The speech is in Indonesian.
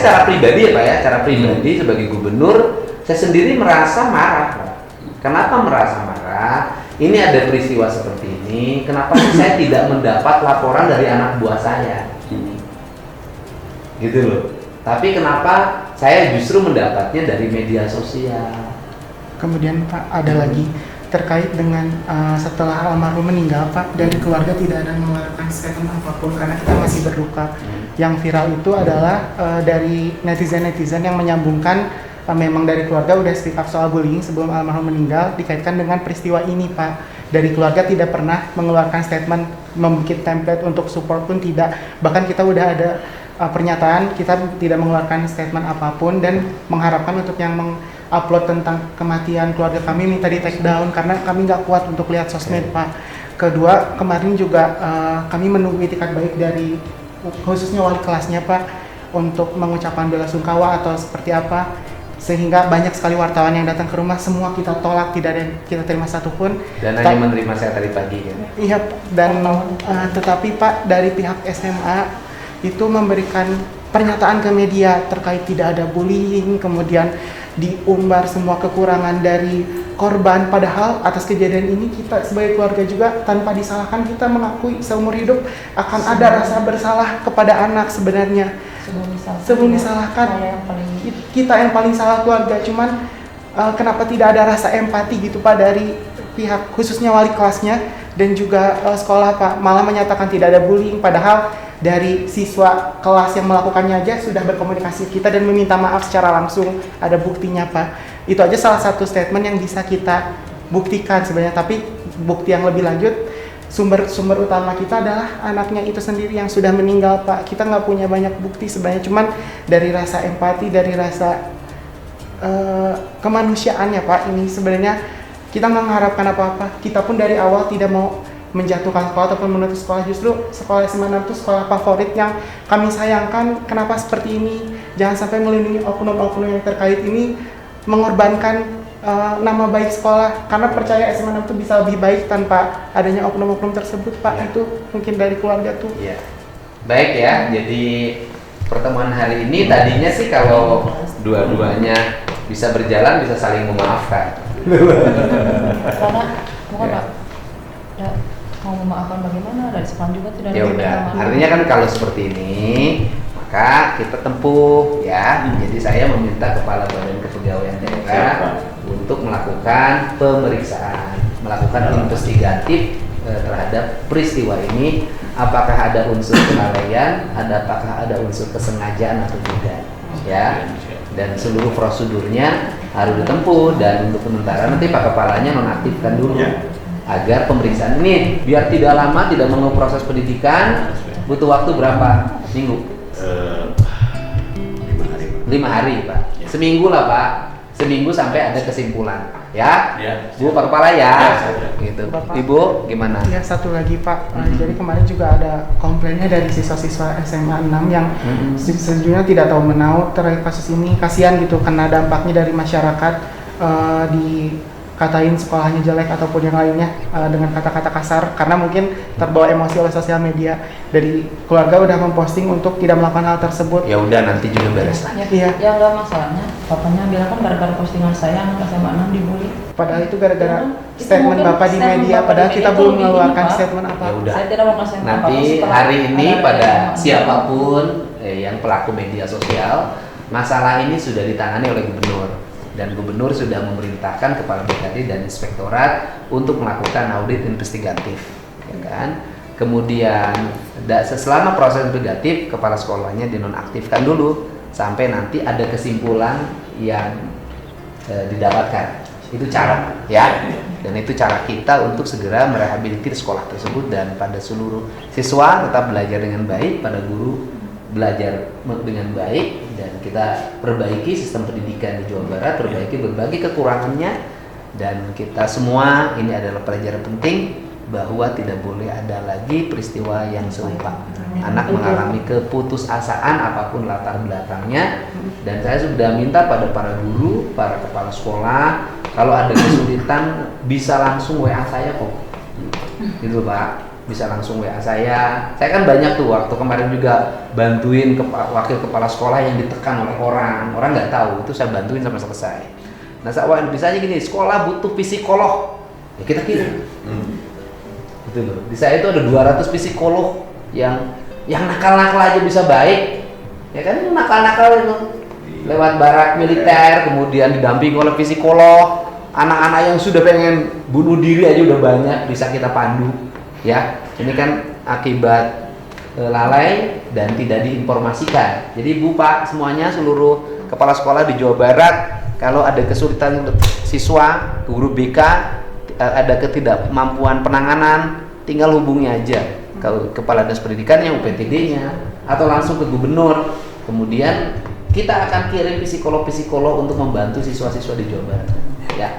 secara pribadi ya Pak ya, secara pribadi sebagai gubernur, saya sendiri merasa marah Pak. Kenapa merasa marah? Ini ada peristiwa seperti ini, kenapa saya tidak mendapat laporan dari anak buah saya? Gitu loh. Tapi kenapa saya justru mendapatnya dari media sosial? Kemudian Pak, ada lagi terkait dengan setelah almarhum meninggal Pak, dari keluarga tidak ada mengeluarkan statement apapun karena kita masih berduka. Yang viral itu adalah dari netizen-netizen yang menyambungkan memang dari keluarga udah speak up soal bullying sebelum almarhum meninggal dikaitkan dengan peristiwa ini Pak. Dari keluarga tidak pernah mengeluarkan statement, membuat template untuk support pun tidak. Bahkan kita udah ada pernyataan kita tidak mengeluarkan statement apapun dan mengharapkan untuk yang upload tentang kematian keluarga kami minta di take down karena kami nggak kuat untuk lihat sosmed Pak. Kedua, kemarin juga kami menunggu itikat baik dari khususnya wali kelasnya Pak untuk mengucapkan bela sungkawa atau seperti apa, sehingga banyak sekali wartawan yang datang ke rumah, semua kita tolak, tidak ada yang kita terima satupun. Dan hanya menerima saya tadi pagi kan? Iya, dan tetapi Pak dari pihak SMA itu memberikan pernyataan ke media terkait tidak ada bullying, kemudian diumbar semua kekurangan dari korban, padahal atas kejadian ini kita sebagai keluarga juga tanpa disalahkan kita mengakui seumur hidup akan ada rasa bersalah kepada anak sebenarnya. Sebelum disalahkan kita yang paling salah keluarga, cuman kenapa tidak ada rasa empati gitu Pak dari pihak khususnya wali kelasnya dan juga sekolah Pak, malah menyatakan tidak ada bullying padahal dari siswa kelas yang melakukannya aja sudah berkomunikasi kita dan meminta maaf secara langsung, ada buktinya Pak. Itu aja salah satu statement yang bisa kita buktikan sebenarnya, tapi bukti yang lebih lanjut sumber utama kita adalah anaknya itu sendiri yang sudah meninggal Pak. Kita nggak punya banyak bukti sebenarnya, cuman dari rasa empati, dari rasa kemanusiaannya Pak, ini sebenarnya kita nggak mengharapkan apa-apa. Kita pun dari awal tidak mau menjatuhkan sekolah ataupun menutup sekolah, justru sekolah SMA 6 itu sekolah favorit yang kami sayangkan. Kenapa seperti ini? Jangan sampai melindungi oknum-oknum yang terkait ini mengorbankan nama baik sekolah, karena percaya SMA 6 itu bisa lebih baik tanpa adanya oknum-oknum tersebut Pak. Ya. Itu mungkin dari keluarga tuh. Ya. Baik ya, jadi pertemuan hari ini tadinya sih kalau dua-duanya bisa berjalan bisa saling memaafkan. Karena mohon Pak, mau memaafkan bagaimana, dari sekolah juga tidak ada. Ya udah, artinya kan kalau seperti ini maka kita tempuh ya. Jadi saya meminta Kepala Badan Kepegawaian Daerah untuk melakukan pemeriksaan, melakukan investigatif terhadap peristiwa ini, apakah ada unsur kelalaian, apakah ada unsur kesengajaan atau tidak ya. Dan seluruh prosedurnya harus ditempuh, dan untuk sementara nanti Pak Kepalanya nonaktifkan dulu agar pemeriksaan ini biar tidak lama, tidak menunggu proses pendidikan. Butuh waktu berapa minggu? 5 hari. 5 hari Pak, seminggu lah Pak, seminggu sampai ada kesimpulan ya. Bu Pak Kepala ya, gitu. Bapak. Ibu gimana? Ya, satu lagi Pak, jadi kemarin juga ada komplainnya dari siswa-siswa SMA 6 yang sejujurnya tidak tahu menahu terkait kasus ini. Kasihan gitu karena dampaknya dari masyarakat, dikatain sekolahnya jelek ataupun yang lainnya dengan kata-kata kasar karena mungkin terbawa emosi oleh sosial media. Dari keluarga udah memposting untuk tidak melakukan hal tersebut. Ya udah, nanti juga beres lah. Iya. Ya enggak masalahnya, papanya bilang kan gara-gara postingan saya anak SMA 6 dibully. Padahal itu gara-gara Itu statement mungkin Bapak di statement media, Bapak padahal di kita media belum itu lebih mengeluarkan ini, Pak. statement apa. Ya udah. Saya tidak mau kasih Nanti hari ini pada siapapun yang pelaku media sosial, masalah ini sudah ditangani oleh gubernur, dan gubernur sudah memerintahkan Kepala BKD dan Inspektorat untuk melakukan audit investigatif, ya kan? Kemudian selama proses investigatif, kepala sekolahnya dinonaktifkan dulu sampai nanti ada kesimpulan yang didapatkan. Itu cara ya, dan itu cara kita untuk segera merehabilitir sekolah tersebut, dan pada seluruh siswa tetap belajar dengan baik, pada guru belajar dengan baik, dan kita perbaiki sistem pendidikan di Jawa Barat, perbaiki berbagai kekurangannya, dan kita semua ini adalah pelajaran penting bahwa tidak boleh ada lagi peristiwa yang serupa. Anak mengalami keputusasaan apapun latar belakangnya, dan saya sudah minta pada para guru, para kepala sekolah, kalau ada kesulitan bisa langsung WA saya kok, gitu Pak. bisa langsung WA saya. Saya kan banyak tuh waktu kemarin juga bantuin wakil kepala sekolah yang ditekan oleh orang nggak tahu, itu saya bantuin sampai selesai. Nah, misalnya gini, sekolah butuh psikolog, ya kita kirim. Gitu loh. Di saya itu ada 200 psikolog yang nakal-nakal aja bisa baik. Ya kan, nakal-nakal itu lewat barak militer, kemudian didampingi oleh psikolog. Anak-anak yang sudah pengen bunuh diri aja udah banyak, bisa kita pandu. Ya, ini kan akibat lalai dan tidak diinformasikan. Jadi Bu, Pak, semuanya seluruh kepala sekolah di Jawa Barat, kalau ada kesulitan siswa, guru BK, ada ketidakmampuan penanganan, tinggal hubungi aja ke kepala dinas pendidikannya, UPTD-nya, atau langsung ke gubernur. Kemudian kita akan kirim psikolog-psikolog untuk membantu siswa-siswa di Jawa Barat. Ya.